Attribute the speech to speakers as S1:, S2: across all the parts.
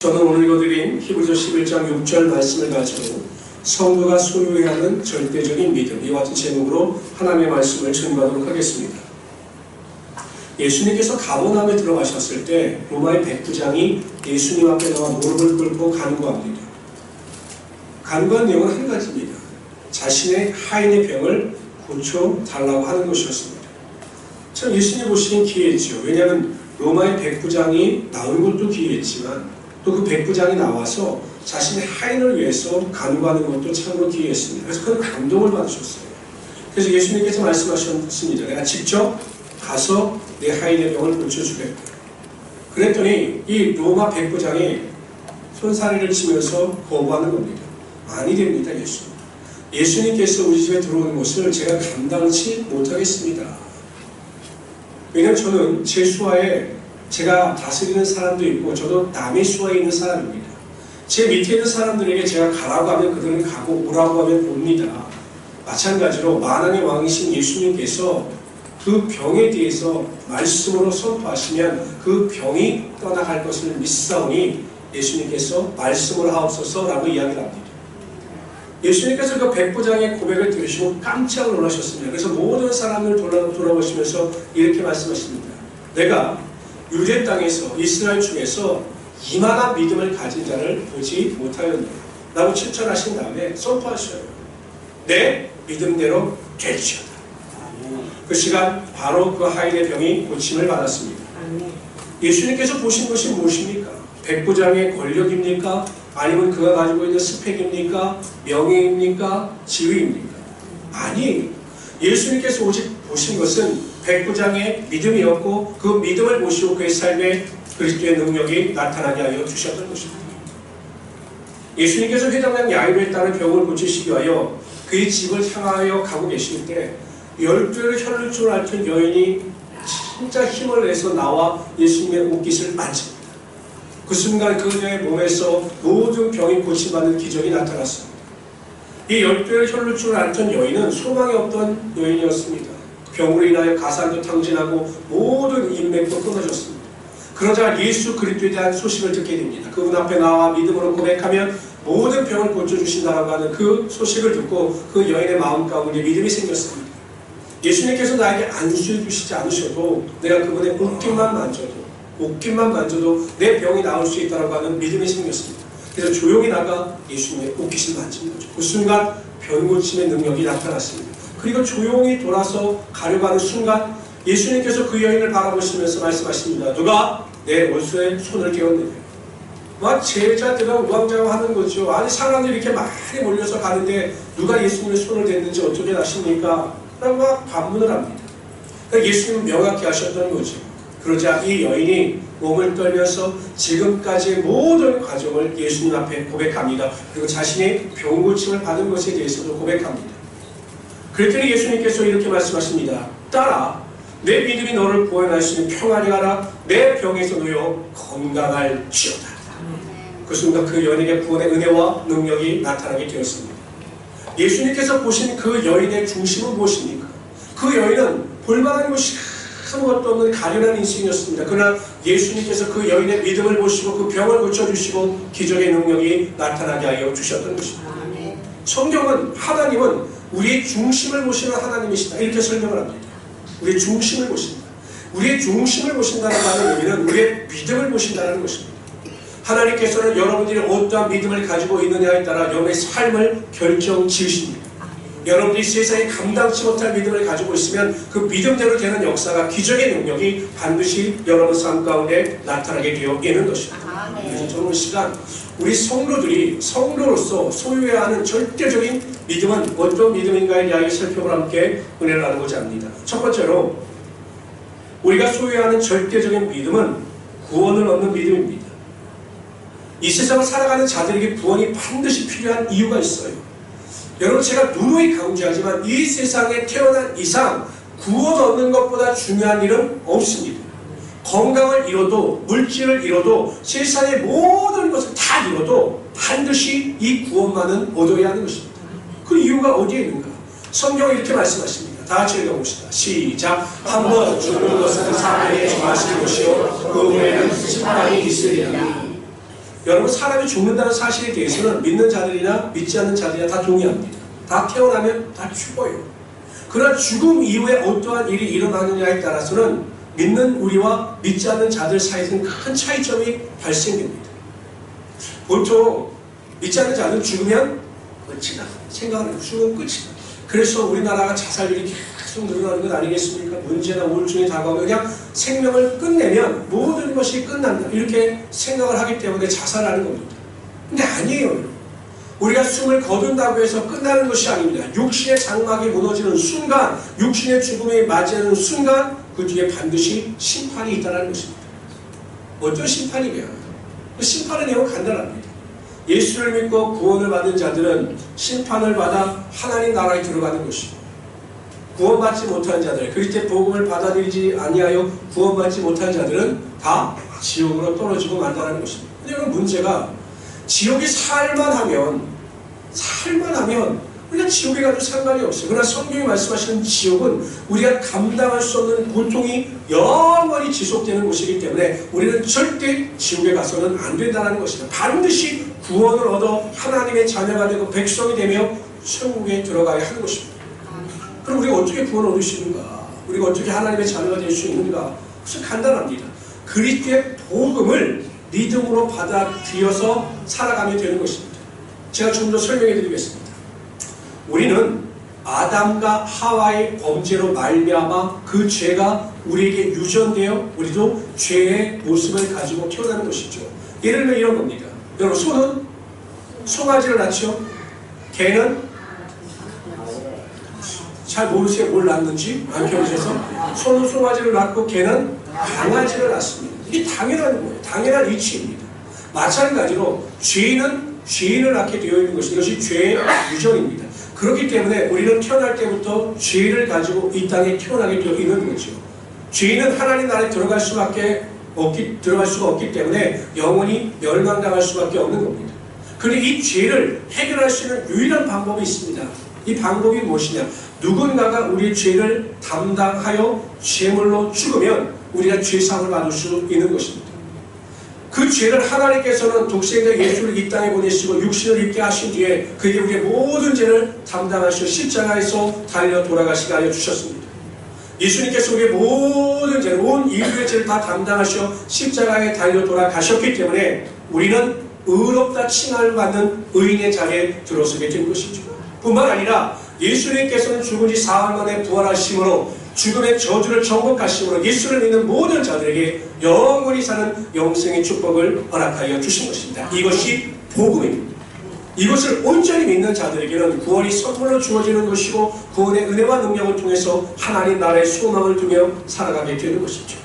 S1: 저는 오늘 읽어드린 히브리서 11장 6절 말씀을 가지고 성도가 소유해야 하는 절대적인 믿음, 이와 같은 제목으로 하나님의 말씀을 전가하도록 하겠습니다. 예수님께서 가버나움에 들어가셨을 때 로마의 백부장이 예수님 앞에 나와 무릎을 꿇고 간구합니다. 간구한 내용은 한 가지입니다. 자신의 하인의 병을 고쳐달라고 하는 것이었습니다. 참 예수님 보시긴 기회했죠. 왜냐하면 로마의 백부장이 나온 것도 기회했지만 또 그 백부장이 나와서 자신의 하인을 위해서 간구하는 것도 참으로 기회했습니다. 그래서 큰 감동을 받으셨어요. 그래서 예수님께서 말씀하셨습니다. 내가 직접 가서 내 하인의 병을 고쳐주겠다. 그랬더니 이 로마 백부장이 손사래를 치면서 거부하는 겁니다. 아니 됩니다. 예수님께서 우리 집에 들어오는 것을 제가 감당치 못하겠습니다. 왜냐하면 저는 제 수하에 제가 다스리는 사람도 있고 저도 남의 수하에 있는 사람입니다. 제 밑에 있는 사람들에게 제가 가라고 하면 그들은 가고 오라고 하면 옵니다. 마찬가지로 만왕의 왕이신 예수님께서 그 병에 대해서 말씀으로 선포하시면 그 병이 떠나갈 것을 믿사오니 예수님께서 말씀으로 하옵소서라고 이야기를 합니다. 예수님께서 그 백부장의 고백을 들으시고 깜짝 놀라셨습니다. 그래서 모든 사람을 돌아보시면서 이렇게 말씀하십니다. 내가 유대 땅에서 이스라엘 중에서 이만한 믿음을 가진 자를 보지 못하였노라 라고 칭찬하신 다음에 선포하셔요. 내 믿음대로 될지어다. 그 시간 바로 그 하인의 병이 고침을 받았습니다. 예수님께서 보신 것이 무엇입니까? 백부장의 권력입니까? 아니면 그가 가지고 있는 스펙입니까? 명예입니까? 지위입니까? 아니, 예수님께서 오직 보신 것은 백부장의 믿음이었고 그 믿음을 보시고 그의 삶에 그리스도의 능력이 나타나게 하여 주셨던 것입니다. 예수님께서 회당장 야이로에 따른 병을 고치시기 위하여 그의 집을 향하여 가고 계실 때 12를 혈을 줄 앓던 여인이 진짜 힘을 내서 나와 예수님의 옷깃을 만집니다. 그 순간 그녀의 몸에서 모든 병이 고침받는 기적이 나타났습니다. 이 12를 혈을 줄 앓던 여인은 소망이 없던 여인이었습니다. 병으로 인하여 가산도 탕진하고 모든 인맥도 끊어졌습니다. 그러자 예수 그리스도에 대한 소식을 듣게 됩니다. 그분 앞에 나와 믿음으로 고백하면 모든 병을 고쳐주신다라고 하는 그 소식을 듣고 그 여인의 마음 가운데 믿음이 생겼습니다. 예수님께서 나에게 안수해 주시지 않으셔도 내가 그분의 옷깃만 만져도 내 병이 나을 수 있다고 하는 믿음이 생겼습니다. 그래서 조용히 나가 예수님의 옷깃을 만진 거죠. 그 순간 병 고침의 능력이 나타났습니다. 그리고 조용히 돌아서 가려고 하는 순간 예수님께서 그 여인을 바라보시면서 말씀하십니다. 누가 내 원수의 손을 깨웠느냐. 막 제자들은 우왕좌왕하는 거죠. 아니 사람들이 이렇게 많이 몰려서 가는데 누가 예수님의 손을 댔는지 어떻게 아십니까? 라고 막 반문을 합니다. 그러니까 예수님은 명확히 하셨던 거죠. 그러자 이 여인이 몸을 떨면서 지금까지의 모든 과정을 예수님 앞에 고백합니다. 그리고 자신의 병 고침을 받은 것에 대해서도 고백합니다. 그랬더니 예수님께서 이렇게 말씀하십니다. 따라 내 믿음이 너를 구원할 수 있는 평안히 가라. 내 병에서 놓여 건강할지어다. 그 순간 그 여인에게 구원의 은혜와 능력이 나타나게 되었습니다. 예수님께서 보신 그 여인의 중심은 무엇입니까? 그 여인은 볼만한 것이 아무것도 없는 가련한 인생이었습니다. 그러나 예수님께서 그 여인의 믿음을 보시고 그 병을 고쳐주시고 기적의 능력이 나타나게 하여 주셨던 것입니다. 성경은 하나님은 우리의 중심을 보시는 하나님이시다 이렇게 설명을 합니다. 우리의 중심을 보신다. 우리의 중심을 보신다는 말의 의미는 우리의 믿음을 보신다는 것입니다. 하나님께서는 여러분들이 어떠한 믿음을 가지고 있느냐에 따라 여러분의 삶을 결정 지으십니다. 여러분들이 세상에 감당치 못할 믿음을 가지고 있으면 그 믿음대로 되는 역사가 기적의 능력이 반드시 여러분 삶 가운데 나타나게 되어 있는 것입니다. 그래서 오늘 시간 우리 성도들이 성도로서 소유해야 하는 절대적인 믿음은 어떤 믿음인가에 대하여 살펴보라 함께 은혜를 나누고자 합니다. 첫 번째로 우리가 소유해야 하는 절대적인 믿음은 구원을 얻는 믿음입니다. 이 세상을 살아가는 자들에게 구원이 반드시 필요한 이유가 있어요. 여러분 제가 누누이 강조하지만 이 세상에 태어난 이상 구원 얻는 것보다 중요한 일은 없습니다. 건강을 잃어도 물질을 잃어도 세상의 모든 것을 다 잃어도 반드시 이 구원만은 얻어야 하는 것입니다. 그 이유가 어디에 있는가? 성경은 이렇게 말씀하십니다. 다 같이 읽어봅시다. 시작. 한번 죽는 것은 사람에게 정하신 것이요 그 후에는 심판이 있으리니 여러분, 사람이 죽는다는 사실에 대해서는 믿는 자들이나 믿지 않는 자들이나 다 동의합니다. 다 태어나면 다 죽어요. 그러나 죽음 이후에 어떠한 일이 일어나느냐에 따라서는 믿는 우리와 믿지 않는 자들 사이에서는 큰 차이점이 발생됩니다. 보통 믿지 않는 자들은 죽으면 끝이다 생각을 해요. 죽으면 끝이다. 그래서 우리나라가 자살률이 계속 늘어나는 것 아니겠습니까? 문제나 우울증이 다가오면 그냥 생명을 끝내면 모든 것이 끝난다 이렇게 생각을 하기 때문에 자살하는 겁니다. 근데 아니에요. 우리가 숨을 거둔다고 해서 끝나는 것이 아닙니다. 육신의 장막이 무너지는 순간, 육신의 죽음에 맞이하는 순간 그 뒤에 반드시 심판이 있다는 것입니다. 어떤 심판이냐? 그 심판의 내용은 간단합니다. 예수를 믿고 구원을 받은 자들은 심판을 받아 하나님 나라에 들어가는 것이고, 구원받지 못한 자들, 그리스도의 복음을 받아들이지 아니하여 구원받지 못한 자들은 다 지옥으로 떨어지고 만다는 것입니다. 근데 그 문제가 지옥이 살만하면 우리가 지옥에 가도 상관이 없어요. 그러나 성경이 말씀하시는 지옥은 우리가 감당할 수 없는 고통이 영원히 지속되는 곳이기 때문에 우리는 절대 지옥에 가서는 안 된다는 것입니다. 반드시 구원을 얻어 하나님의 자녀가 되고 백성이 되며 천국에 들어가야 하는 것입니다. 그럼 우리가 어떻게 구원을 얻을 수 있는가? 우리가 어떻게 하나님의 자녀가 될 수 있는가? 그것은 간단합니다. 그리스도의 복음을 믿음으로 받아들여서 살아가면 되는 것입니다. 제가 좀 더 설명해 드리겠습니다. 우리는 아담과 하와의 범죄로 말미암아 그 죄가 우리에게 유전되어 우리도 죄의 모습을 가지고 태어나는 것이죠. 예를 들면 이런 겁니다. 여러분, 소는 송아지를 낳죠. 개는 잘 모르세요. 뭘 낳는지 안 키워주셔서. 소는 송아지를 낳고 개는 강아지를 낳습니다. 이게 당연한 거예요. 당연한 이치입니다. 마찬가지로 죄인을 낳게 되어 있는 것이 이것이 죄의 유전입니다. 그렇기 때문에 우리는 태어날 때부터 죄를 가지고 이 땅에 태어나게 되어 있는 거죠. 죄인은 하나님 나라에 들어갈 수가 없기 때문에 영원히 멸망당할 수밖에 없는 겁니다. 그런데 이 죄를 해결할 수 있는 유일한 방법이 있습니다. 이 방법이 무엇이냐? 누군가가 우리의 죄를 담당하여 죄물로 죽으면 우리가 죄상을 받을 수 있는 것입니다. 그 죄를 하나님께서는 독생자 예수를 이 땅에 보내시고 육신을 입게 하신 뒤에 그에게 우리의 모든 죄를 담당하시고 십자가에서 달려 돌아가시게 하여 주셨습니다. 예수님께서 우리의 모든 죄, 온 인류의 죄를 다 담당하시어 십자가에 달려 돌아가셨기 때문에 우리는 의롭다 칭함을 받는 의인의 자리에 들어서게 된 것이죠. 뿐만 아니라 예수님께서는 죽은 지 사흘 만에 부활하심으로 죽음의 저주를 정복하심으로 예수를 믿는 모든 자들에게 영원히 사는 영생의 축복을 허락하여 주신 것입니다. 이것이 복음입니다. 이것을 온전히 믿는 자들에게는 구원이 선물로 주어지는 것이고 구원의 은혜와 능력을 통해서 하나님 나라의 소망을 두며 살아가게 되는 것이죠.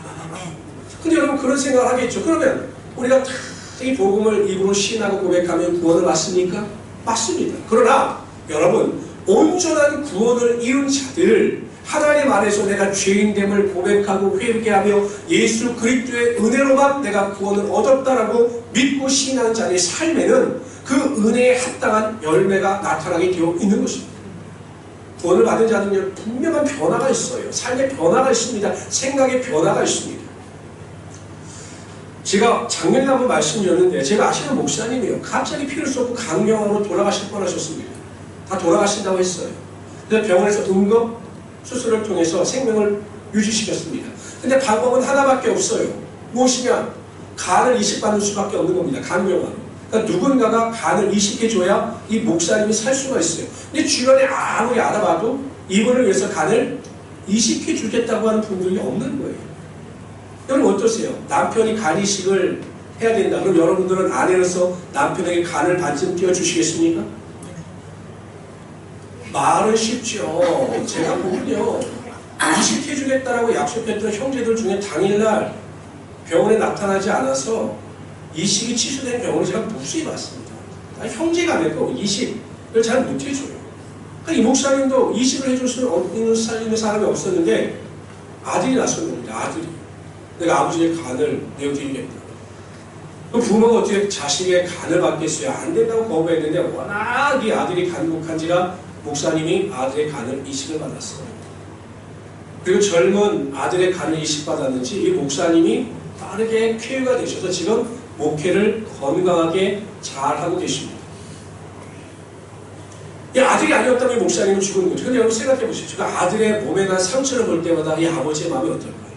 S1: 근데 여러분, 그런 생각을 하겠죠. 그러면 우리가 다 이 복음을 입으로 시인하고 고백하면 구원을 받습니까? 맞습니다. 그러나 여러분, 온전한 구원을 이룬 자들, 하나님 안에서 내가 죄인됨을 고백하고 회개하며 예수 그리스도의 은혜로만 내가 구원을 얻었다라고 믿고 신앙하는 자의 삶에는 그 은혜에 합당한 열매가 나타나게 되어 있는 것입니다. 구원을 받은 자들은 분명한 변화가 있어요. 삶의 변화가 있습니다. 생각의 변화가 있습니다. 제가 작년에 한번 말씀드렸는데, 제가 아시는 목사님이요, 갑자기 필요할 수 없고 강경으로 돌아가실 뻔하셨습니다. 다 돌아가신다고 했어요. 그래서 병원에서 응급 수술을 통해서 생명을 유지시켰습니다. 근데 방법은 하나밖에 없어요. 무엇이냐? 간을 이식받는 수밖에 없는 겁니다. 간병원. 그러니까 누군가가 간을 이식해줘야 이 목사님이 살 수가 있어요. 근데 주변에 아무리 알아봐도 이분을 위해서 간을 이식해주겠다고 하는 분들이 없는 거예요. 여러분 어떠세요? 남편이 간 이식을 해야 된다. 그럼 여러분들은 아내로서 남편에게 간을 반쯤 띄워주시겠습니까? 말은 쉽죠. 제가 보면요, 이식해주겠다라고 약속했던 형제들 중에 당일날 병원에 나타나지 않아서 이식이 취소된 병원을 제가 무수히 봤습니다. 형제가 아니고 이식을 잘 못해줘요. 이 목사님도 이식을 해줄 수 있는 사람이 없었는데 아들이 나섰습니다. 아들이. 내가 아버지의 간을 내어드리겠다. 부모가 어떻게 자식의 간을 받겠어요? 안 된다고 거부했는데 워낙 이 아들이 간곡한지라 목사님이 아들의 간을 이식을 받았어요. 그리고 젊은 아들의 간을 이식받았는지 이 목사님이 빠르게 쾌유가 되셔서 지금 목회를 건강하게 잘하고 계십니다. 이 아들이 아니었다면 목사님은 죽은 거죠. 근데 여러분 생각해 보십시오. 그 아들의 몸에 난 상처를 볼 때마다 이 아버지의 마음이 어떨까요?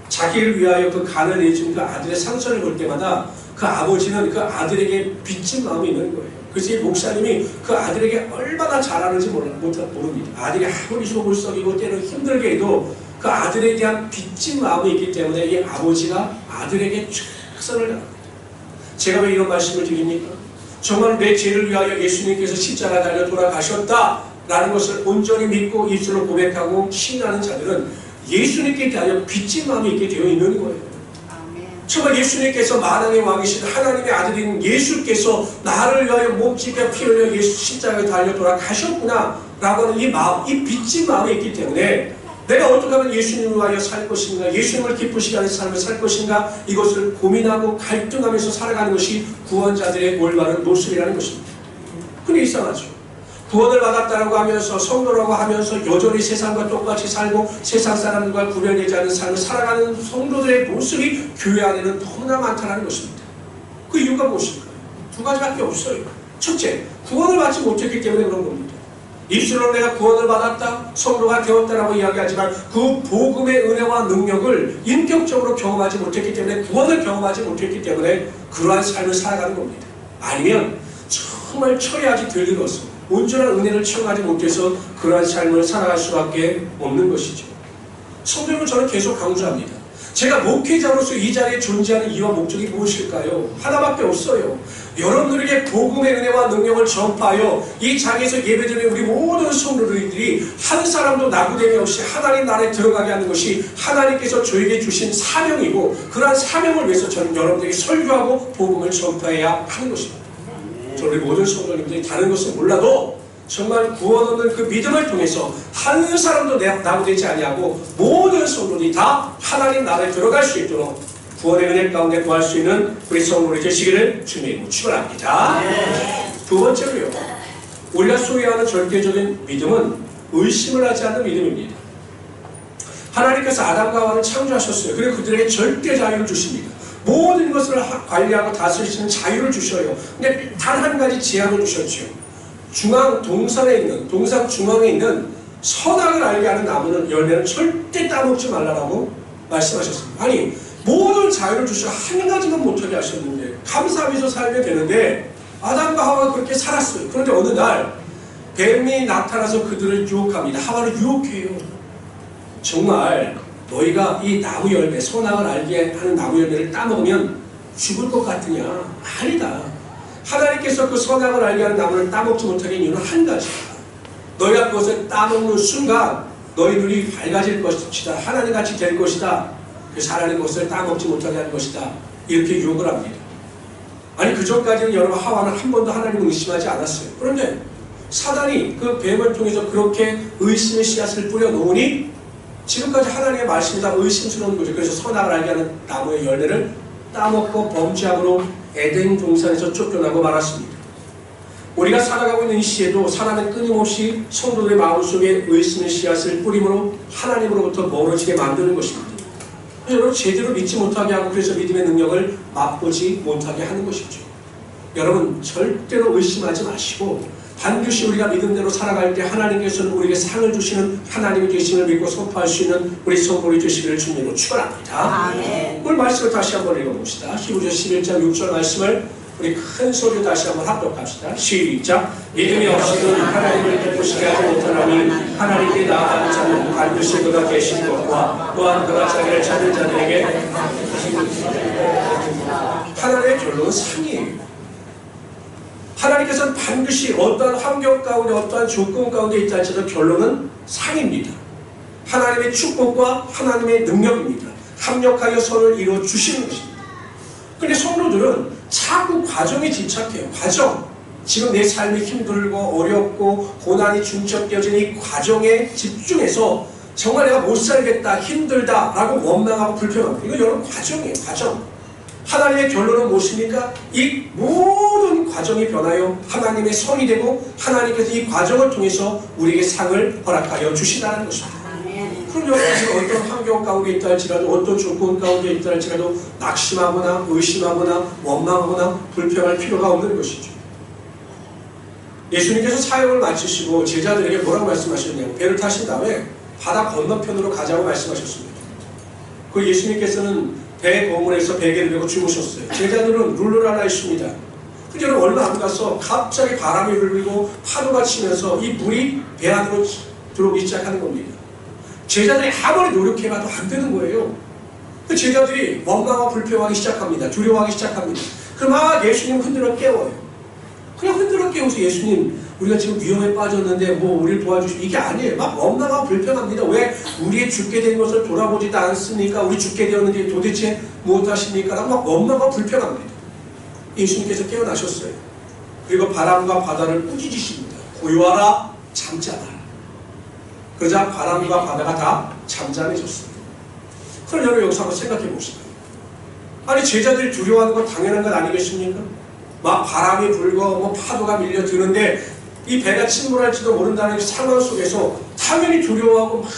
S1: 자기를 위하여 그 간을 내준 그 아들의 상처를 볼 때마다 그 아버지는 그 아들에게 빚진 마음이 있는 거예요. 그래서 이 목사님이 그 아들에게 얼마나 잘하는지 모릅니다. 아들이 아무리 속을 썩이고 때로는 힘들게 해도 그 아들에 대한 빚진 마음이 있기 때문에 이 아버지가 아들에게 최선을 다합니다. 제가 왜 이런 말씀을 드립니까? 정말 내 죄를 위하여 예수님께서 십자가 달려 돌아가셨다라는 것을 온전히 믿고 입술로 고백하고 신뢰하는 자들은 예수님께 대하여 빚진 마음이 있게 되어 있는 거예요. 정말 예수님께서 만왕의 왕이신 하나님의 아들인 예수께서 나를 위하여 목지게 피 흘려 예수 십자가에 달려 돌아가셨구나 라고 하는 이 마음, 이 빚진 마음이 있기 때문에 내가 어떻게 하면 예수님을 위하여 살 것인가, 예수님을 기쁘시게 하는 삶을 살 것인가, 이것을 고민하고 갈등하면서 살아가는 것이 구원자들의 올바른 모습이라는 것입니다. 근데 이상하죠. 구원을 받았다고 하면서 성도라고 하면서 여전히 세상과 똑같이 살고 세상 사람들과 구별되지 않는 삶을 살아가는 성도들의 모습이 교회 안에는 너무나 많다는 것입니다. 그 이유가 무엇일까요? 두 가지밖에 없어요. 첫째, 구원을 받지 못했기 때문에 그런 겁니다. 입술로 내가 구원을 받았다, 성도가 되었다라고 이야기하지만 그 복음의 은혜와 능력을 인격적으로 경험하지 못했기 때문에, 구원을 경험하지 못했기 때문에 그러한 삶을 살아가는 겁니다. 아니면 정말 철회하지 덜 들어서 온전한 은혜를 체험하지 못해서 그러한 삶을 살아갈 수밖에 없는 것이죠. 성도 여러분, 저는 계속 강조합니다. 제가 목회자로서 이 자리에 존재하는 이유와 목적이 무엇일까요? 하나밖에 없어요. 여러분들에게 복음의 은혜와 능력을 전파하여 이 자리에서 예배드리는 우리 모든 성도들이 한 사람도 낙오됨이 없이 하나님 나라에 들어가게 하는 것이 하나님께서 저에게 주신 사명이고, 그러한 사명을 위해서 저는 여러분들에게 설교하고 복음을 전파해야 하는 것입니다. 우리 모든 성도님들이 다른 것은 몰라도 정말 구원 얻는 그 믿음을 통해서 한 사람도 낙오되지 아니하고 모든 성도들이 다 하나님 나라에 들어갈 수 있도록 구원의 은혜 가운데 구할 수 있는 우리 성도들이 되시기를 주님으로 축원합니다. 두 번째로요, 우리가 소유하는 절대적인 믿음은 의심을 하지 않는 믿음입니다. 하나님께서 아담과 하와를 창조하셨어요. 그리고 그들에게 절대 자유를 주십니다. 모든 것을 관리하고 다스리시는 자유를 주셔요. 근데 단 한 가지 제한을 주셨죠. 동상 중앙에 있는 선악을 알게 하는 나무는 열매는 절대 따먹지 말라라고 말씀하셨습니다. 아니, 모든 자유를 주시고 한 가지만 못하게 하셨는데 감사하면서 살면 되는데 아담과 하와가 그렇게 살았어요. 그런데 어느 날 뱀이 나타나서 그들을 유혹합니다. 하와를 유혹해요. 정말 너희가 이 나무 열매, 선악을 알게 하는 나무 열매를 따먹으면 죽을 것 같으냐? 아니다. 하나님께서 그 선악을 알게 하는 나무를 따먹지 못하게 하는 이유는 한 가지다. 너희가 그것을 따먹는 순간 너희 눈이 밝아질 것이다. 하나님같이 될 것이다. 그래서 하나님 것을 따먹지 못하게 하는 것이다. 이렇게 유혹을 합니다. 아니, 그 전까지는 여러분 하와는 한 번도 하나님을 의심하지 않았어요. 그런데 사단이 그 뱀을 통해서 그렇게 의심의 씨앗을 뿌려놓으니 지금까지 하나님의 말씀이 다 의심스러운 거죠. 그래서 선악을 알게 하는 나무의 열매를 따먹고 범죄함으로 에덴 동산에서 쫓겨나고 말았습니다. 우리가 살아가고 있는 이 시에도 사람은 끊임없이 성도들의 마음속에 의심의 씨앗을 뿌림으로 하나님으로부터 멀어지게 만드는 것입니다. 여러분, 제대로 믿지 못하게 하고 그래서 믿음의 능력을 맛보지 못하게 하는 것이죠. 여러분, 절대로 의심하지 마시고 반드시 우리가 믿음대로 살아갈 때 하나님께서는 우리에게 상을 주시는 하나님의 계심을 믿고 선포할 수 있는 우리 성도들이 되시기를 주님으로 축원합니다. 아멘. 오늘 말씀을 다시 한번 읽어봅시다. 히브리서 11장 6절 말씀을 우리 큰 소리로 다시 한번 합독합시다. 시작. 믿음이 없이는 하나님을 기쁘시게 하지 못하나니 하나님께 나아가는 자는 반드시 그가 계신 것과 또한 그가 자기를 찾는 자들에게 하나님의 결론은 상이에요. 하나님께서는 반드시 어떠한 환경 가운데 어떠한 조건 가운데 있다 할지라도 결론은 상입니다. 하나님의 축복과 하나님의 능력입니다. 합력하여 선을 이루어 주시는 것입니다. 그런데 성도들은 자꾸 과정에 집착해요. 과정. 지금 내 삶이 힘들고 어렵고 고난이 중첩되어진 이 과정에 집중해서 정말 내가 못 살겠다, 힘들다 라고 원망하고 불평합니다. 이건 여러분 과정이에요. 과정. 하나님의 결론은 무엇입니까? 이 모든 과정이 변하여 하나님의 성이 되고 하나님께서 이 과정을 통해서 우리에게 상을 허락하여 주시다는 것입니다. 그럼 여러분들은 어떤 환경 가운데 있다 할지라도 어떤 조건 가운데 있다 할지라도 낙심하거나 의심하거나 원망하거나 불평할 필요가 없는 것이죠. 예수님께서 사역을 마치시고 제자들에게 뭐라고 말씀하셨냐면 배를 타신 다음에 바다 건너편으로 가자고 말씀하셨습니다. 그 예수님께서는 배 거물에서 베개를 메고 주무셨어요. 제자들은 룰루랄라 있습니다. 그녀는 얼마 안 가서 갑자기 바람이 불고 파도가 치면서 이 물이 배 안으로 들어오기 시작하는 겁니다. 제자들이 아무리 노력해봐도 안 되는 거예요. 그 제자들이 원망하고 불평하기 시작합니다. 두려워하기 시작합니다. 그럼 예수님 흔들어 깨워요. 그냥 흔들어 깨워서 예수님 우리가 지금 위험에 빠졌는데 뭐 우리를 도와주시고 이게 아니에요. 막 원망하고 불평합니다. 왜 우리의 죽게 된 것을 돌아보지도 않습니까? 우리 죽게 되었는데 도대체 무엇하십니까? 라고 막 원망하고 불평합니다. 예수님께서 깨어나셨어요. 그리고 바람과 바다를 꾸짖으십니다. 고요하라 잠자라. 그러자 바람과 바다가 다 잠잠해졌습니다. 그럼 여러분 여기서 한번 생각해 봅시다. 아니 제자들이 두려워하는 건 당연한 건 아니겠습니까? 막 바람이 불고 뭐 파도가 밀려드는데 이 배가 침몰할지도 모른다는 상황 속에서 당연히 두려워하고 막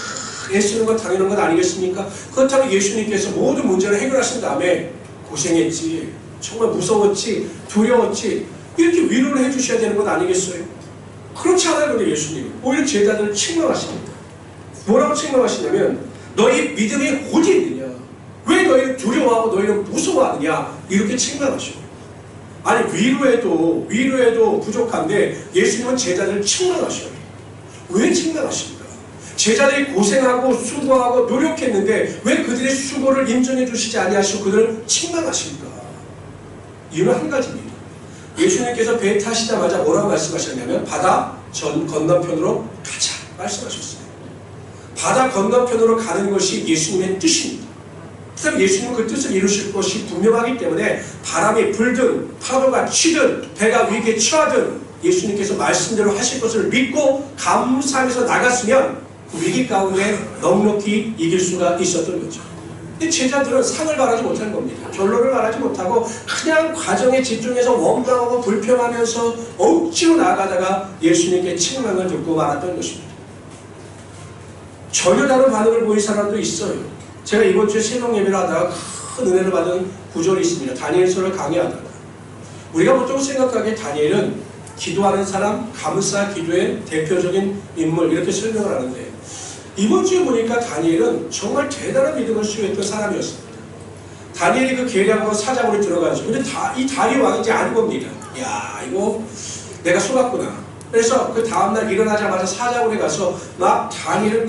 S1: 애쓰는 건 당연한 건 아니겠습니까? 그렇다면 예수님께서 모든 문제를 해결하신 다음에 고생했지, 정말 무서웠지, 두려웠지 이렇게 위로를 해주셔야 되는 건 아니겠어요? 그렇지 않아요. 근데 예수님 오히려 제자들을 책망하십니다. 뭐라고 책망하시냐면 너희 믿음이 어디 있느냐? 왜 너희는 두려워하고 너희는 무서워하느냐? 이렇게 책망하셔요. 아니 위로해도 부족한데 예수님은 제자들을 책망하셔요. 왜 책망하십니까? 제자들이 고생하고 수고하고 노력했는데 왜 그들의 수고를 인정해 주시지 아니하시고 그들을 책망하십니까? 이유는 한 가지입니다. 예수님께서 배에 타시자마자 뭐라고 말씀하셨냐면 바다 전 건너편으로 가자 말씀하셨어요. 바다 건너편으로 가는 것이 예수님의 뜻입니다. 그럼 예수님은 그 뜻을 이루실 것이 분명하기 때문에 바람이 불든 파도가 치든 배가 위기에 처하든 예수님께서 말씀대로 하실 것을 믿고 감사하면서 나갔으면 그 위기 가운데 넉넉히 이길 수가 있었던 거죠. 근데 제자들은 상을 바라지 못한 겁니다. 결론을 바라지 못하고 그냥 과정에 집중해서 원망하고 불평하면서 억지로 나아가다가 예수님께 책망을 듣고 말았던 것입니다. 전혀 다른 반응을 보인 사람도 있어요. 제가 이번 주에 새벽 예배를 하다가 큰 은혜를 받은 구절이 있습니다. 다니엘서를 강의하다가 우리가 보통 생각하기에 다니엘은 기도하는 사람, 감사 기도의 대표적인 인물 이렇게 설명을 하는데 이번 주에 보니까 다니엘은 정말 대단한 믿음을 수여했던 사람이었습니다. 다니엘이 그 계략으로 사자굴에 들어가죠. 근데 이 다리오 왕이 이제 아는 겁니다. 야 이거 내가 속았구나. 그래서 그 다음날 일어나자마자 사자굴에 가서 막 다니엘을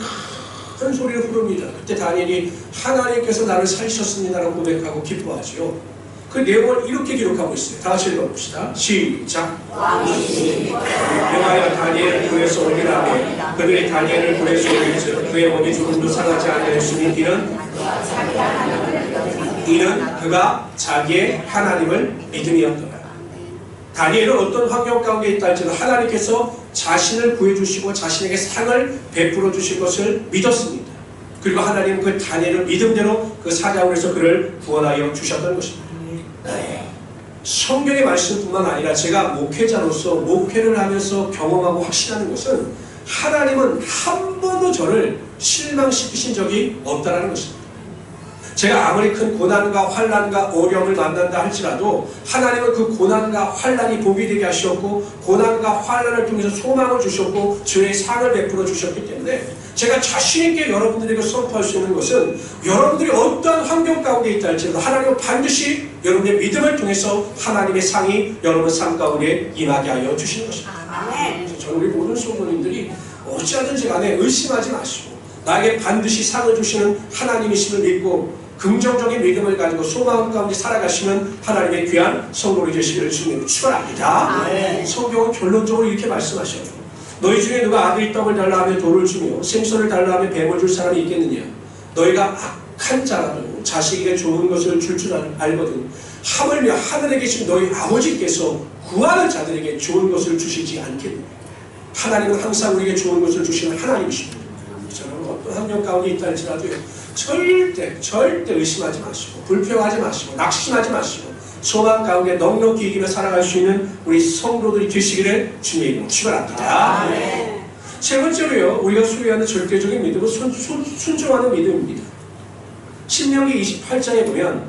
S1: 큰 소리를 부릅니다. 그때 다니엘이 하나님께서 나를 살리셨습니다라고 고백하고 기뻐하죠. 그 내용을 이렇게 기록하고 있어요. 다 같이 읽어봅시다. 시작. 명하여 다니엘 굴에서 올리라매 그들이 다니엘을 굴에서 올리자 그의 몸이 조금도 상하지 아니하였으니 이는 그가 자기의 하나님을 믿음이었더라. 다니엘은 어떤 환경 가운데 있다 할지라도 하나님께서 자신을 구해주시고 자신에게 상을 베풀어 주실 것을 믿었습니다. 그리고 하나님은 그 다니엘을 믿음대로 그 사자굴에서 그를 구원하여 주셨던 것입니다. 성경의 말씀뿐만 아니라 제가 목회자로서 목회를 하면서 경험하고 확신하는 것은 하나님은 한 번도 저를 실망시키신 적이 없다는 것입니다. 제가 아무리 큰 고난과 환난과 어려움을 만난다 할지라도 하나님은 그 고난과 환난이 복이 되게 하셨고 고난과 환난을 통해서 소망을 주셨고 주의 상을 베풀어 주셨기 때문에 제가 자신있게 여러분들에게 선포할 수 있는 것은 여러분들이 어떠한 환경 가운데 있다 할지라도 하나님은 반드시 여러분의 믿음을 통해서 하나님의 상이 여러분 삶 가운데 임하게 하여 주시는 것입니다. 그래서 저는 우리 모든 성도님들이 어찌하든지 간에 의심하지 마시고 나에게 반드시 상을 주시는 하나님이심을 믿고 긍정적인 믿음을 가지고 소망 가운데 살아가시는 하나님의 귀한 성도를 되시기를 주님으로 축원합니다. 성경은 결론적으로 이렇게 말씀하셔요. 너희 중에 누가 아들이 떡을 달라 하면 돌을 주며 생선을 달라 하면 뱀을 줄 사람이 있겠느냐. 너희가 악한 자라도 자식에게 좋은 것을 줄 알거든 하물며 하늘에 계신 너희 아버지께서 구하는 자들에게 좋은 것을 주시지 않겠느냐. 하나님은 항상 우리에게 좋은 것을 주시는 하나님이십니다. 저는 어떤 환경 가운데 있다 할지라도요 절대 의심하지 마시고 불평하지 마시고 낙심하지 마시고 소망 가운데 넉넉히 이기며 살아갈 수 있는 우리 성도들이 되시기를 주님의 이름으로 축원합니다. 세 번째로요, 우리가 소유하는 절대적인 믿음은 순종하는 믿음입니다. 신명기 28장에 보면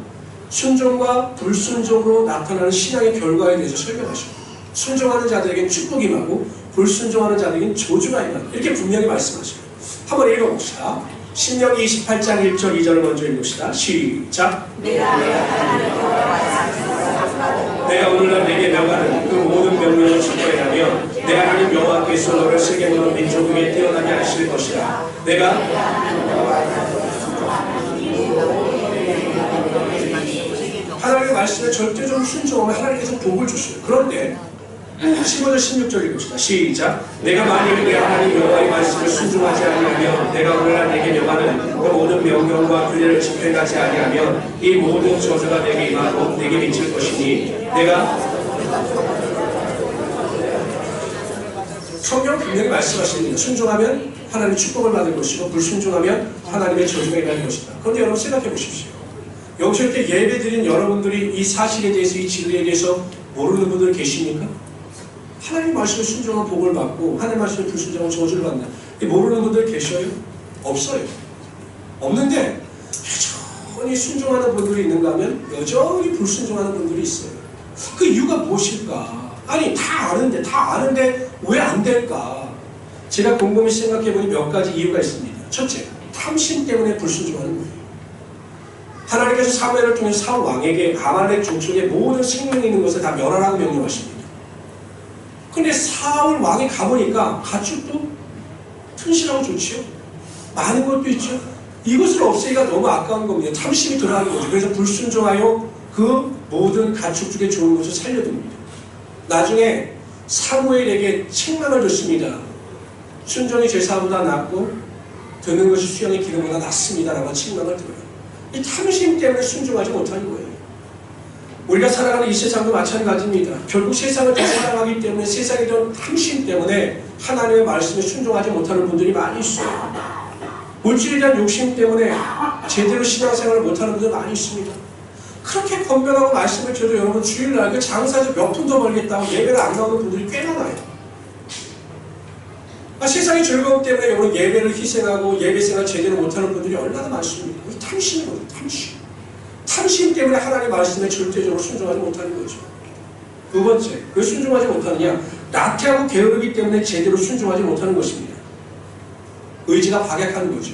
S1: 순종과 불순종으로 나타나는 신앙의 결과에 대해서 설명하십니다. 순종하는 자들에겐 축복이 임하고 불순종하는 자들에겐 저주가 임한다. 이렇게 분명히 말씀하십니다. 한번 읽어봅시다. 신명기 28장 1절 2절을 먼저 읽읍시다. 시작. 내가 오늘날 내게 명하는 그 모든 명령을 지켜야하며 내 하나님 여호와께서 너를 세계모든 민족 위에 뛰어나게 하실 것이라. 내가 하나님의 말씀에 절대적으로 순종하면 하나님께서 복을 주셔요. 그런데 15절 16절 읽읍시다. 시작. 내가 만일 내 하나님 여호와의 말씀을 순종하지 아니하면 내가 오늘날 내게 명하는 그 모든 명령과 규례를 집행하지 아니하면 이 모든 저주가 내게 임하고 내게 미칠 것이니 내가 성경 분명히 말씀하십니다. 순종하면 하나님의 축복을 받을 것이고 불순종하면 하나님의 저주가 임할 것이다. 그런데 여러분 생각해 보십시오. 여기서 이렇게 예배 드린 여러분들이 이 사실에 대해서 이 진리에 대해서 모르는 분들 계십니까? 하나님 말씀에 순종한 복을 받고 하나님 말씀에 불순종한 저주를 받는다. 모르는 분들 계셔요? 없어요. 없는데 여전히 순종하는 분들이 있는가 하면 여전히 불순종하는 분들이 있어요. 그 이유가 무엇일까? 아니 다 아는데 왜 안 될까? 제가 곰곰이 생각해보니 몇 가지 이유가 있습니다. 첫째, 탐심 때문에 불순종하는 거예요. 하나님께서 사무엘을 통해서 사울 왕에게 아말렉 족속의 모든 생명이 있는 것을 다 멸하라고 명령하십니다. 근데 사울 왕이 가보니까 가축도 튼실하고 좋지요. 많은 것도 있죠. 이것을 없애기가 너무 아까운 겁니다. 탐심이 들어가는 거죠. 그래서 불순종하여 그 모든 가축 중에 좋은 것을 살려둡니다. 나중에 사무엘에게 책망을 줬습니다. 순종이 제사보다 낫고 드는 것이 수양의 기름보다 낫습니다 라고 책망을 들어요. 이 탐심 때문에 순종하지 못하는 거예요. 우리가 살아가는 이 세상도 마찬가지입니다. 결국 세상을 더 사랑하기 때문에 세상에 대한 탐심 때문에 하나님의 말씀에 순종하지 못하는 분들이 많이 있어요. 물질에 대한 욕심 때문에 제대로 신앙생활을 못하는 분들 많이 있습니다. 그렇게 건면하고 말씀을 드려도 여러분 주일날 그 장사에서 몇 푼 더 벌겠다고 예배를 안 나오는 분들이 꽤 많아요. 세상의 즐거움 때문에 여러분 예배를 희생하고 예배생활 제대로 못하는 분들이 얼마나 많습니다. 이 탐심이거든요. 탐심 때문에 하나님의 말씀에 절대적으로 순종하지 못하는 거죠. 두 번째, 왜 순종하지 못하느냐? 나태하고 게으르기 때문에 제대로 순종하지 못하는 것입니다. 의지가 박약한 거죠.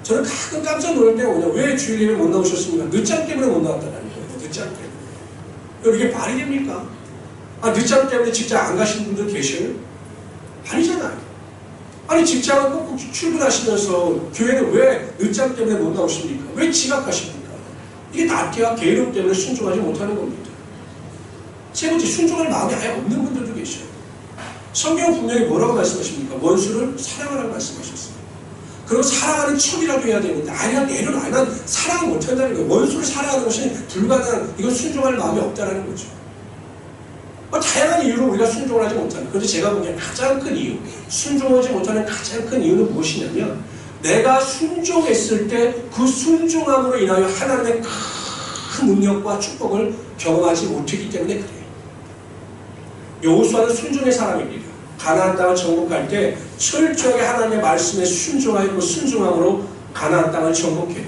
S1: 저는 가끔 깜짝 놀랄 때가 뭐냐? 왜 주일 예배 못 나오셨습니까? 늦잠 때문에 못 나왔다는 거예요. 늦잠 때문에. 이게 말이 됩니까? 늦잠 때문에 직장 안 가시는 분들 계셔요? 아니잖아요. 아니 직장은 꼭 출근하시면서 교회는 왜 늦잠 때문에 못 나오십니까? 왜 지각하십니까? 이게 나태와 게으름 때문에 순종하지 못하는 겁니다. 세 번째, 순종할 마음이 아예 없는 분들도 계셔요. 성경은 분명히 뭐라고 말씀하십니까? 원수를 사랑하라고 말씀하셨어요. 그리고 사랑하는 척이라도 해야 되는데 아니야 내려놔. 난 사랑을 못한다는 거예요. 원수를 사랑하는 것이 불가능한, 이건 순종할 마음이 없다는 거죠. 다양한 이유로 우리가 순종을 하지 못하는, 그런데 제가 보기엔 가장 큰 이유, 순종하지 못하는 가장 큰 이유는 무엇이냐면 내가 순종했을 때 그 순종함으로 인하여 하나님의 큰 능력과 축복을 경험하지 못했기 때문에 그래요. 여호수아는 순종의 사람입니다. 가나안 땅을 정복할 때 철저하게 하나님의 말씀에 순종하여 그 순종함으로 가나안 땅을 정복해요.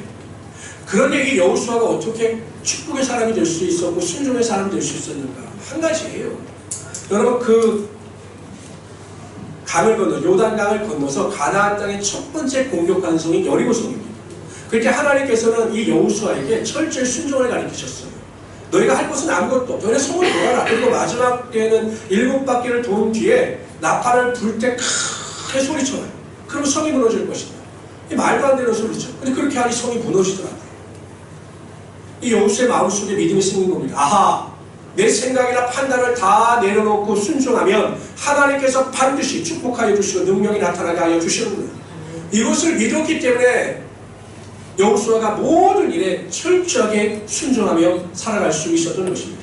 S1: 그런데 이 여호수아가 어떻게 축복의 사람이 될 수 있었고 순종의 사람이 될 수 있었는가? 한 가지예요. 여러분 그 강을 건너 요단강을 건너서 가나안 땅의 첫 번째 공격한 성이 여리고성입니다. 그때 하나님께서는 이 여호수아에게 철저히 순종을 가르치셨어요. 너희가 할 것은 아무것도 없다. 너네 성을 돌아라. 그리고 마지막 때에는 7바퀴를 돈 뒤에 나팔을 불 때 크게 소리쳐요. 그러면 성이 무너질 것이다. 이 말도 안 되는 소리죠. 근데 그렇게 하니 성이 무너지더라고요. 이 여호수아의 마음속에 믿음이 생긴 겁니다. 아하! 내 생각이나 판단을 다 내려놓고 순종하면 하나님께서 반드시 축복하여 주시고 능력이 나타나게 하여 주시는구나. 이것을 믿었기 때문에 여호수아가 모든 일에 철저하게 순종하며 살아갈 수 있었던 것입니다.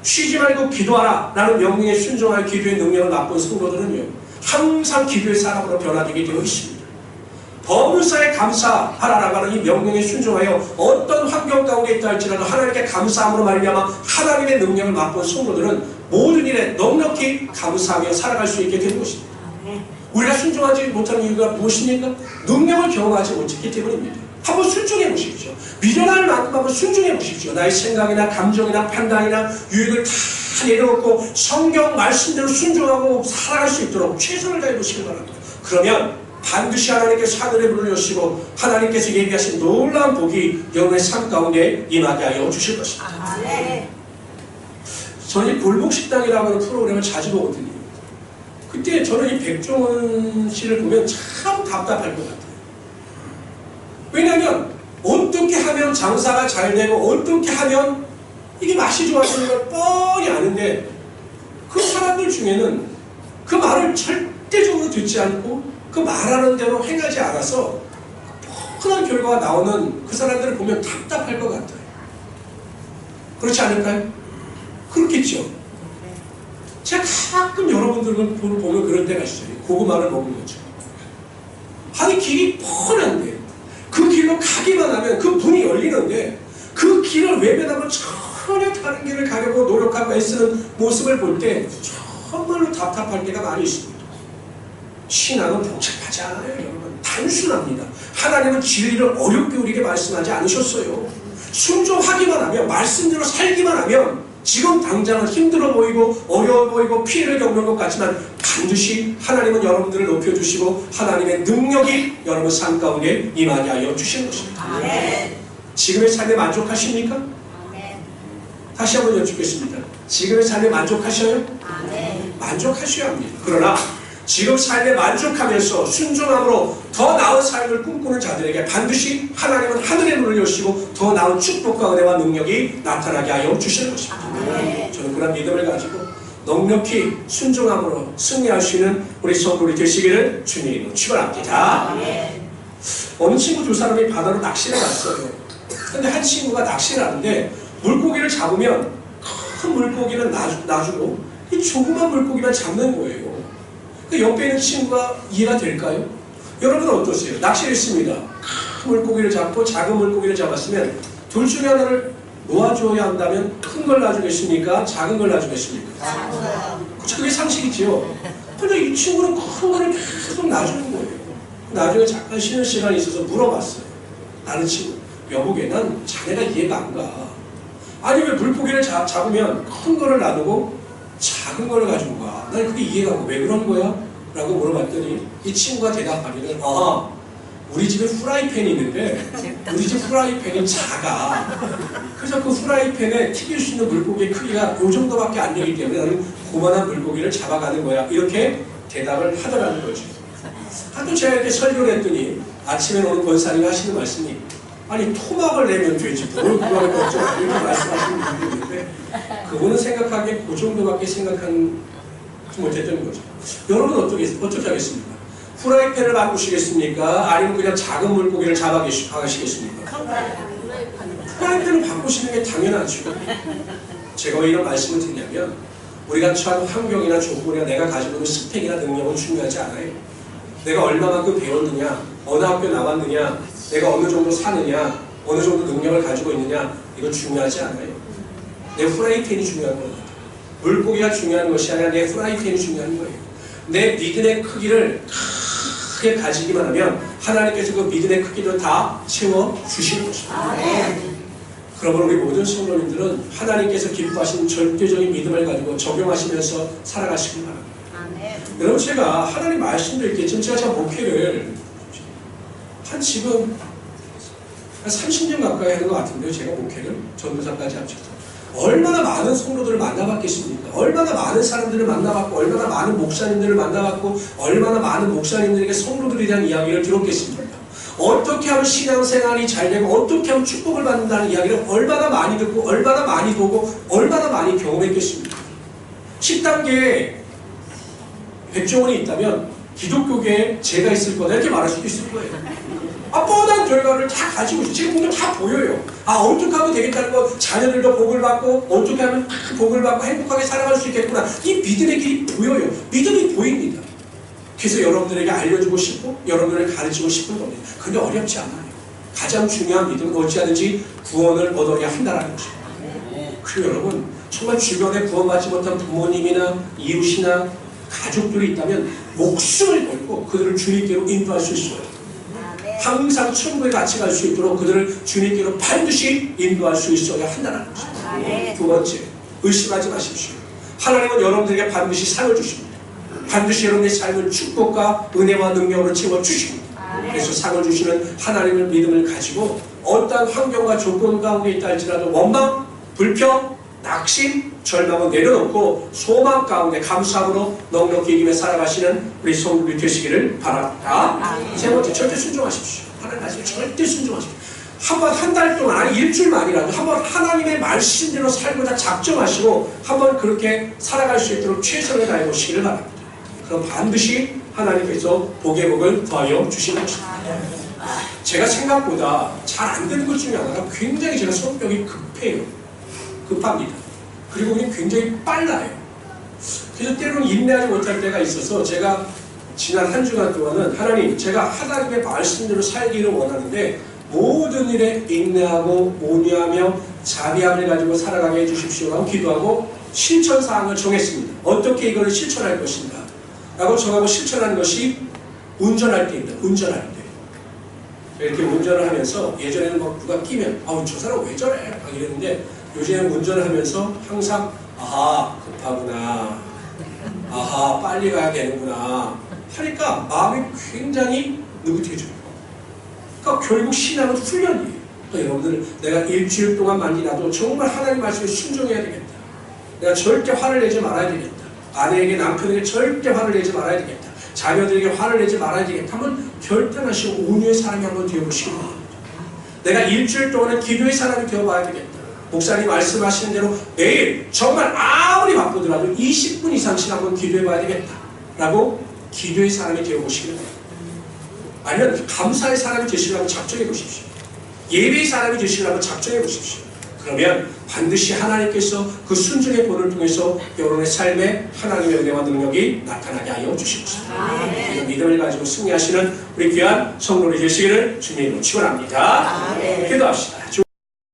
S1: 쉬지 말고 기도하라 라는 명령에 순종하여 기도의 능력을 맛본 성도들은요 항상 기도의 사람으로 변화되게 되어 있습니다. 범사에 감사하라라고 하는 이 명령에 순종하여 어떤 환경 가운데 있다 할지라도 하나님께 감사함으로 말미암아 하나님의 능력을 맛본 성도들은 모든 일에 넉넉히 감사하며 살아갈 수 있게 되는 것입니다. 우리가 순종하지 못하는 이유가 무엇입니까? 능력을 경험하지 못했기 때문입니다. 한번 순종해 보십시오. 미련할 만큼 한번 순종해 보십시오. 나의 생각이나 감정이나 판단이나 유익을 다 내려놓고 성경 말씀대로 순종하고 살아갈 수 있도록 최선을 다해 보시기 바랍니다. 그러면 반드시 하나님께서 하늘의 문을 여시고 하나님께서 예비하신 놀라운 복이 여러분의 삶 가운데 임하게 하여 주실 것입니다. 저는 이 골목식당이라고 하는 프로그램을 자주 보거든요. 그때 저는 이 백종원 씨를 보면 참 답답할 것 같아요. 왜냐하면 어떻게 하면 장사가 잘 되고 어떻게 하면 이게 맛이 좋아지는 걸 뻔히 아는데 그 사람들 중에는 그 말을 절대적으로 듣지 않고 그 말하는 대로 행하지 않아서 뻔한 결과가 나오는 그 사람들을 보면 답답할 것 같아요. 그렇지 않을까요? 그렇겠죠. 제가 가끔 여러분들을 보면 그런 때가 있어요. 고구마를 먹은 거죠. 아니 길이 뻔한데 그 길로 가기만 하면 그 문이 열리는데 그 길을 외면하고 전혀 다른 길을 가려고 노력하고 애쓰는 모습을 볼 때 정말로 답답할 때가 많이 있습니다. 신앙은 복잡하지 않아요, 여러분. 단순합니다. 하나님은 진리를 어렵게 우리에게 말씀하지 않으셨어요. 순종하기만 하면, 말씀대로 살기만 하면 지금 당장은 힘들어 보이고 어려워 보이고 피해를 겪는 것 같지만 반드시 하나님은 여러분들을 높여주시고 하나님의 능력이 여러분 삶 가운데 임하게 하여 주시는 것입니다. 아멘. 지금의 삶에 만족하십니까? 아멘. 다시 한번 여쭙겠습니다. 지금의 삶에 만족하셔요? 아멘. 만족하셔야 합니다. 그러나 지금 삶에 만족하면서 순종함으로 더 나은 삶을 꿈꾸는 자들에게 반드시 하나님은 하늘의 문을 여시고 더 나은 축복과 은혜와 능력이 나타나게 하여 주시는 것입니다. 네. 저는 그런 믿음을 가지고 넉넉히 순종함으로 승리할 수 있는 우리 성도들이 되시기를 주님으로 축원합니다. 네. 어느 친구 두 사람이 바다로 낚시를 갔어요. 근데 한 친구가 낚시를 하는데 물고기를 잡으면 큰 물고기는 놔주고 이 조그만 물고기만 잡는 거예요. 그 옆에 있는 친구가 이해가 될까요? 여러분은 어떠세요? 낚시를 했습니다. 큰 물고기를 잡고 작은 물고기를 잡았으면 둘 중에 하나를 놓아줘야 한다면 큰 걸 놔주겠습니까? 작은 걸 놔주겠습니까? 작은 거요. 그게 상식이지요. 근데 이 친구는 큰 거를 계속 놔주는 거예요. 나중에 잠깐 쉬는 시간이 있어서 물어봤어요. 다른 친구, 여보게 난 자네가 이해가 안 가. 아니 왜 물고기를 잡으면 큰 거를 놔두고 작은 거를 가지고 가. 난 그게 이해가 안 가. 왜 그런 거야? 라고 물어봤더니 이 친구가 대답하기를 우리 집에 프라이팬이 있는데 우리 집 프라이팬이 작아. 그래서 그 프라이팬에 튀길 수 있는 물고기의 크기가 이 정도밖에 안 되기 때문에 나는 고만한 물고기를 잡아가는 거야. 이렇게 대답을 하더라는 거죠. 하도 제가 이렇게 설교를 했더니 아침에 오는 권사님이 하시는 말씀이 아니 토막을 내면 되지 뭘 그걸 걱정 이렇게 말씀하시는 분이 있는데 그분은 생각하기에 그 정도밖에 생각하지 못했던 거죠. 여러분 어떻게 하겠습니까? 프라이팬을 바꾸시겠습니까? 아니면 그냥 작은 물고기를 잡아가시겠습니까? 프라이팬을 바꾸시는 게 당연하죠. 제가 왜 이런 말씀을 드리냐면 우리가 처한 환경이나 조건이나 내가 가지고 있는 스펙이나 능력은 중요하지 않아요. 내가 얼마만큼 배웠느냐, 어느 학교 나왔느냐, 내가 어느 정도 사느냐, 어느 정도 능력을 가지고 있느냐 이건 중요하지 않아요. 내 프라이팬이 중요한 겁니다. 물고기가 중요한 것이 아니라 내 프라이팬이 중요한 거예요. 내 믿음의 크기를 크게 가지기만 하면 하나님께서 그 믿음의 크기를 다 채워주시는 것입니다. 그러므로 우리 모든 성도님들은 하나님께서 기뻐하시는 절대적인 믿음을 가지고 적용하시면서 살아가시기 바랍니다. 여러분 제가 하나님 말씀도 있겠지만 제가 목회를 지금 한 30년 가까이 하는 것 같은데요. 제가 목회를 전도사까지 합쳐서 얼마나 많은 성도들을 만나봤겠습니까? 얼마나 많은 사람들을 만나봤고 얼마나 많은 목사님들을 만나봤고 얼마나 많은 목사님들에게 성도들에 대한 이야기를 들었겠습니까? 어떻게 하면 신앙생활이 잘 되고 어떻게 하면 축복을 받는다는 이야기를 얼마나 많이 듣고 얼마나 많이 보고 얼마나 많이 경험했겠습니까? 10단계에 백종원이 있다면 기독교계에 제가 있을 거다 이렇게 말할 수도 있을 거예요. 뻔한 결과를 다 가지고 있어요. 지금 보면 다 보여요. 어떻게 하면 되겠다는 거, 자녀들도 복을 받고 어떻게 하면 복을 받고 행복하게 살아갈 수 있겠구나. 이 믿음의 길이 보여요. 믿음이 보입니다. 그래서 여러분들에게 알려주고 싶고 여러분들을 가르치고 싶은 겁니다. 근데 어렵지 않아요. 가장 중요한 믿음은 어찌하든지 구원을 얻어야 한다는 것입니다. 그리고 여러분 정말 주변에 구원받지 못한 부모님이나 이웃이나 가족들이 있다면 목숨을 걸고 그들을 주님께로 인도할 수 있어요. 항상 천국에 같이 갈 수 있도록 그들을 주님께로 반드시 인도할 수 있어야 한다는 것입니다. 두 번째, 의심하지 마십시오. 하나님은 여러분들에게 반드시 상을 주십니다. 반드시 여러분의 삶을 축복과 은혜와 능력으로 채워주십니다. 그래서 상을 주시는 하나님을 믿음을 가지고 어떠한 환경과 조건 가운데 있다 할지라도 원망, 불평, 낙심, 절망은 내려놓고 소망 가운데 감사함으로 넉넉히 이기며 살아가시는 우리 성도들이 되시기를 바랍니다. 세 번째, 절대 순종하십시오. 하나님 말씀에 절대 순종하십시오. 한 달 동안, 아니 일주일만이라도 한번 하나님의 말씀대로 살고자 작정하시고 한번 그렇게 살아갈 수 있도록 최선을 다해 보시기를 바랍니다. 그럼 반드시 하나님께서 복의 복을 더하여 주시는 것입니다. 제가 생각보다 잘 안 되는 것 중에 하나가 굉장히 제가 성격이 급해요. 급합니다. 그리고 우리는 굉장히 빨라요. 그래서 때로는 인내하지 못할 때가 있어서 제가 지난 한 주간 동안은 하나님, 제가 하나님의 말씀대로 살기를 원하는데 모든 일에 인내하고 온유하며 자비함을 가지고 살아가게 해주십시오라고 기도하고 실천사항을 정했습니다. 어떻게 이거를 실천할 것인가 라고 정하고 실천하는 것이 운전할 때입니다. 운전할 때. 이렇게 운전을 하면서 예전에는 막 누가 끼면 아우 저 사람 왜 저래? 막 이랬는데 요즘에 운전을 하면서 항상 아하 급하구나, 아하 빨리 가야 되는구나 하니까 마음이 굉장히 느긋해져요. 그러니까 결국 신앙은 훈련이에요. 그러니까 여러분들, 내가 일주일 동안만이라도 정말 하나님 말씀에 순종해야 되겠다. 내가 절대 화를 내지 말아야 되겠다. 아내에게, 남편에게 절대 화를 내지 말아야 되겠다. 자녀들에게 화를 내지 말아야 되겠다 하면 결단하시고 온유의 사람이 한번 되어보시기 바랍니다. 내가 일주일 동안은 기도의 사람이 되어봐야 되겠다. 목사님 말씀하시는 대로 매일 정말 아무리 바쁘더라도 20분 이상씩 한번 기도해봐야 되겠다 라고 기도의 사람이 되어보시기 바랍니다. 아니면 감사의 사람이 되시려면 작정해 보십시오. 예배의 사람이 되시려면 작정해 보십시오. 그러면 반드시 하나님께서 그 순종의 본을 통해서 여러분의 삶에 하나님의 은혜와 능력이 나타나게 하여 주실 것입니다. 이런 믿음을 가지고 승리하시는 우리 귀한 성도들이 되시기를 주님으로 축원합니다. 기도합시다.